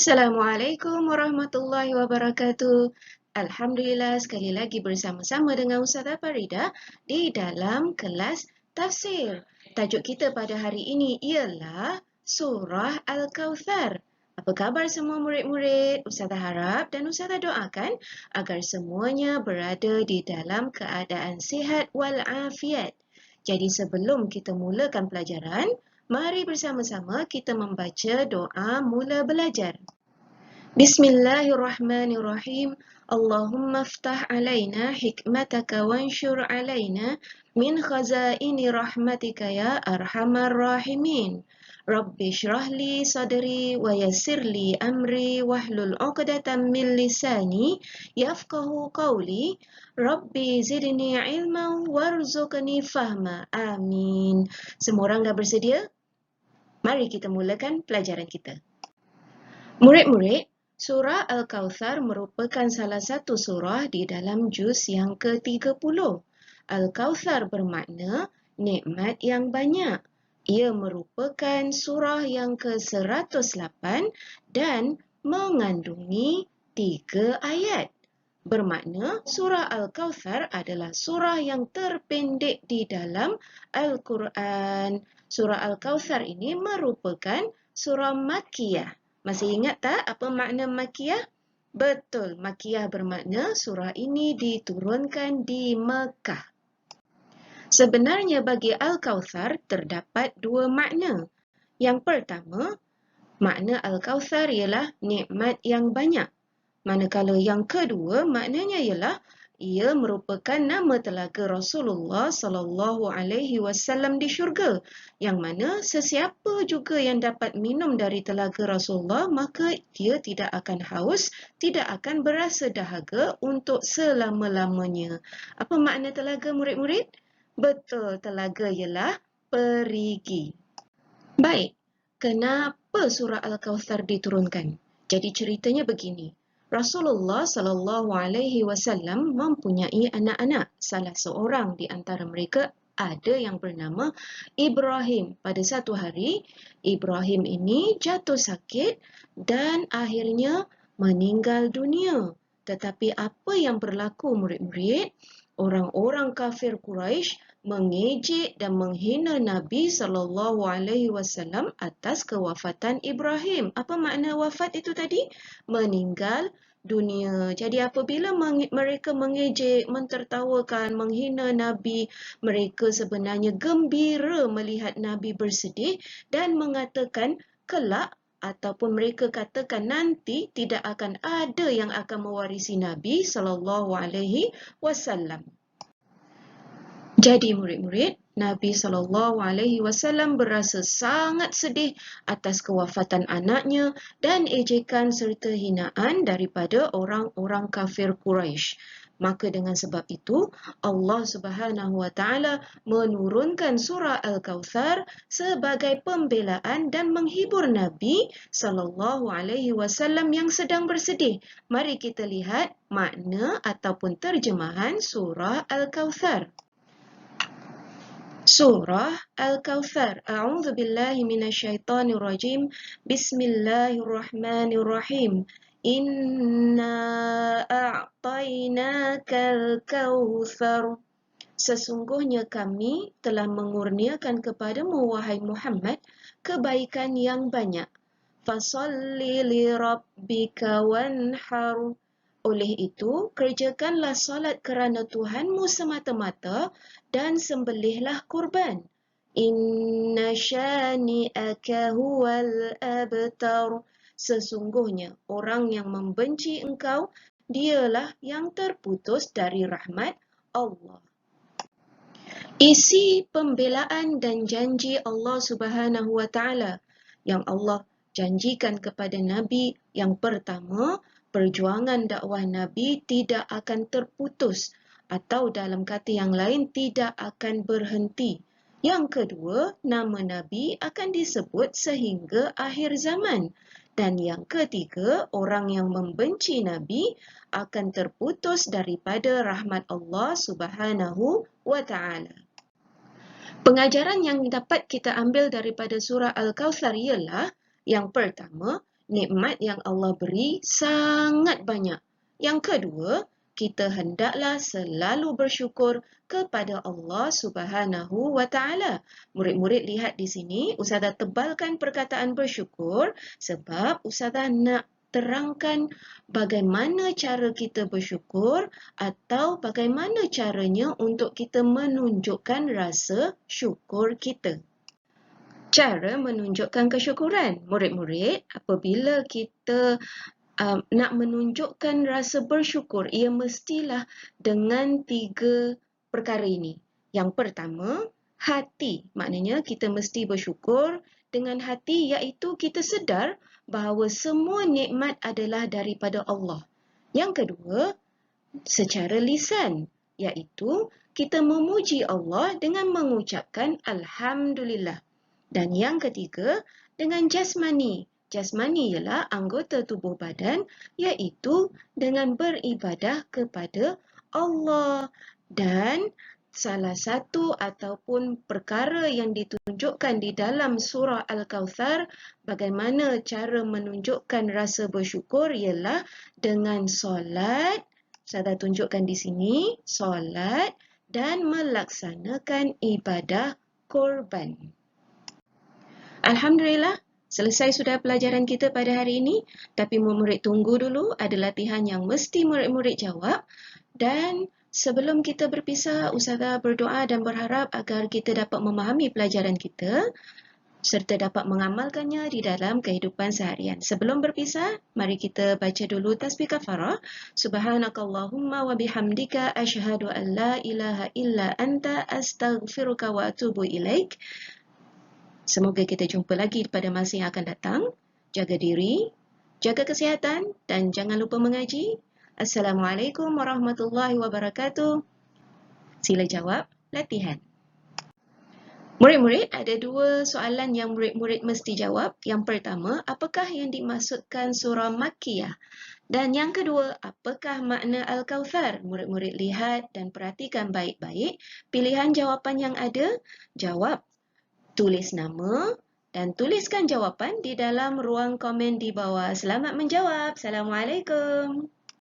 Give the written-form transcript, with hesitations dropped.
Assalamualaikum warahmatullahi wabarakatuh. Alhamdulillah sekali lagi bersama-sama dengan Ustazah Farida di dalam kelas tafsir. Tajuk kita pada hari ini ialah Surah Al-Kawthar. Apa khabar semua murid-murid? Ustazah harap dan Ustazah doakan agar semuanya berada di dalam keadaan sihat walafiat. Jadi sebelum kita mulakan pelajaran, mari bersama-sama kita membaca doa mula belajar. Bismillahirrahmanirrahim. Allahumma ftah alaina hikmataka wanshur alaina min khazaini rahmatika ya arhamar rahimin. Rabbi shrah li sadri wa yassir li amri wahlul 'uqdatam min lisani yafqahu qawli. Rabbi zidni ilman warzuqni fahma. Amin. Semua orang dah bersedia? Mari kita mulakan pelajaran kita. Murid-murid, Surah Al-Kawthar merupakan salah satu surah di dalam juz yang ke-30. Al-Kawthar bermakna nikmat yang banyak. Ia merupakan surah yang ke-108 dan mengandungi 3 ayat. Bermakna surah Al-Kawthar adalah surah yang terpendek di dalam Al-Quran. Surah Al-Kawthar ini merupakan surah Makkiyah. Masih ingat tak apa makna Makkiyah? Betul, Makkiyah bermakna surah ini diturunkan di Mekah. Sebenarnya bagi Al-Kawthar terdapat 2 makna. Yang pertama, makna Al-Kawthar ialah nikmat yang banyak. Manakala yang kedua maknanya ialah ia merupakan nama telaga Rasulullah sallallahu alaihi wasallam di syurga, yang mana sesiapa juga yang dapat minum dari telaga Rasulullah maka dia tidak akan haus, tidak akan berasa dahaga untuk selama-lamanya. Apa makna telaga murid-murid? Betul, telaga ialah perigi. Baik, kenapa surah Al-Kawthar diturunkan? Jadi ceritanya begini. Rasulullah sallallahu alaihi wasallam mempunyai anak-anak. Salah seorang di antara mereka ada yang bernama Ibrahim. Pada satu hari, Ibrahim ini jatuh sakit dan akhirnya meninggal dunia. Tetapi apa yang berlaku murid-murid? Orang-orang kafir Quraisy mengejek dan menghina Nabi sallallahu alaihi wasallam atas kewafatan Ibrahim. Apa makna wafat itu tadi? Meninggal dunia. Jadi apabila mereka mengejek, mentertawakan, menghina Nabi, mereka sebenarnya gembira melihat Nabi bersedih dan mengatakan kelak ataupun mereka katakan nanti tidak akan ada yang akan mewarisi Nabi sallallahu alaihi wasallam. Jadi murid-murid, Nabi SAW berasa sangat sedih atas kewafatan anaknya dan ejekan serta hinaan daripada orang-orang kafir Quraisy. Maka dengan sebab itu, Allah Subhanahu wa taala menurunkan surah Al-Kawthar sebagai pembelaan dan menghibur Nabi SAW yang sedang bersedih. Mari kita lihat makna ataupun terjemahan surah Al-Kawthar. Surah Al-Kawthar. A'udzu billahi minasyaitonir rajim. Bismillahirrahmanirrahim. Inna a'tainakal kawthar. Sesungguhnya kami telah mengurniakan kepadamu wahai Muhammad kebaikan yang banyak. Fasalli li rabbika wanhar. Oleh itu, kerjakanlah solat kerana Tuhanmu semata-mata dan sembelihlah kurban. Inna syani'aka huwal abtar. Sesungguhnya orang yang membenci engkau, dialah yang terputus dari rahmat Allah. Isi pembelaan dan janji Allah Subhanahu wa taala yang Allah janjikan kepada Nabi yang pertama, perjuangan dakwah Nabi tidak akan terputus atau dalam kata yang lain tidak akan berhenti. Yang kedua, nama Nabi akan disebut sehingga akhir zaman. Dan yang ketiga, orang yang membenci Nabi akan terputus daripada rahmat Allah Subhanahu wa taala. Pengajaran yang dapat kita ambil daripada surah Al-Kawthar ialah yang pertama, nikmat yang Allah beri sangat banyak. Yang kedua, kita hendaklah selalu bersyukur kepada Allah Subhanahu wa taala. Murid-murid lihat di sini, Ustazah tebalkan perkataan bersyukur sebab Ustazah nak terangkan bagaimana cara kita bersyukur atau bagaimana caranya untuk kita menunjukkan rasa syukur kita. Cara menunjukkan kesyukuran. Murid-murid, apabila kita nak menunjukkan rasa bersyukur, ia mestilah dengan 3 perkara ini. Yang pertama, hati. Maknanya kita mesti bersyukur dengan hati, iaitu kita sedar bahawa semua nikmat adalah daripada Allah. Yang kedua, secara lisan, iaitu kita memuji Allah dengan mengucapkan Alhamdulillah. Dan yang ketiga, dengan jasmani. Jasmani ialah anggota tubuh badan, iaitu dengan beribadah kepada Allah. Dan salah satu ataupun perkara yang ditunjukkan di dalam surah Al-Kawthar, bagaimana cara menunjukkan rasa bersyukur ialah dengan solat. Saya tunjukkan di sini, solat dan melaksanakan ibadah korban. Alhamdulillah, selesai sudah pelajaran kita pada hari ini. Tapi murid-murid tunggu dulu, ada latihan yang mesti murid-murid jawab. Dan sebelum kita berpisah, Ustazah berdoa dan berharap agar kita dapat memahami pelajaran kita serta dapat mengamalkannya di dalam kehidupan seharian. Sebelum berpisah, mari kita baca dulu tasbih kafarah. Subhanakallahumma wa bihamdika asyhadu an la ilaha illa anta astaghfiruka wa atubu ilaik. Semoga kita jumpa lagi pada masa yang akan datang. Jaga diri, jaga kesihatan dan jangan lupa mengaji. Assalamualaikum warahmatullahi wabarakatuh. Sila jawab latihan. Murid-murid, ada 2 soalan yang murid-murid mesti jawab. Yang pertama, apakah yang dimaksudkan surah Makkiyah? Dan yang kedua, apakah makna Al-Kawthar? Murid-murid lihat dan perhatikan baik-baik pilihan jawapan yang ada. Jawab. Tulis nama dan tuliskan jawapan di dalam ruang komen di bawah. Selamat menjawab. Assalamualaikum.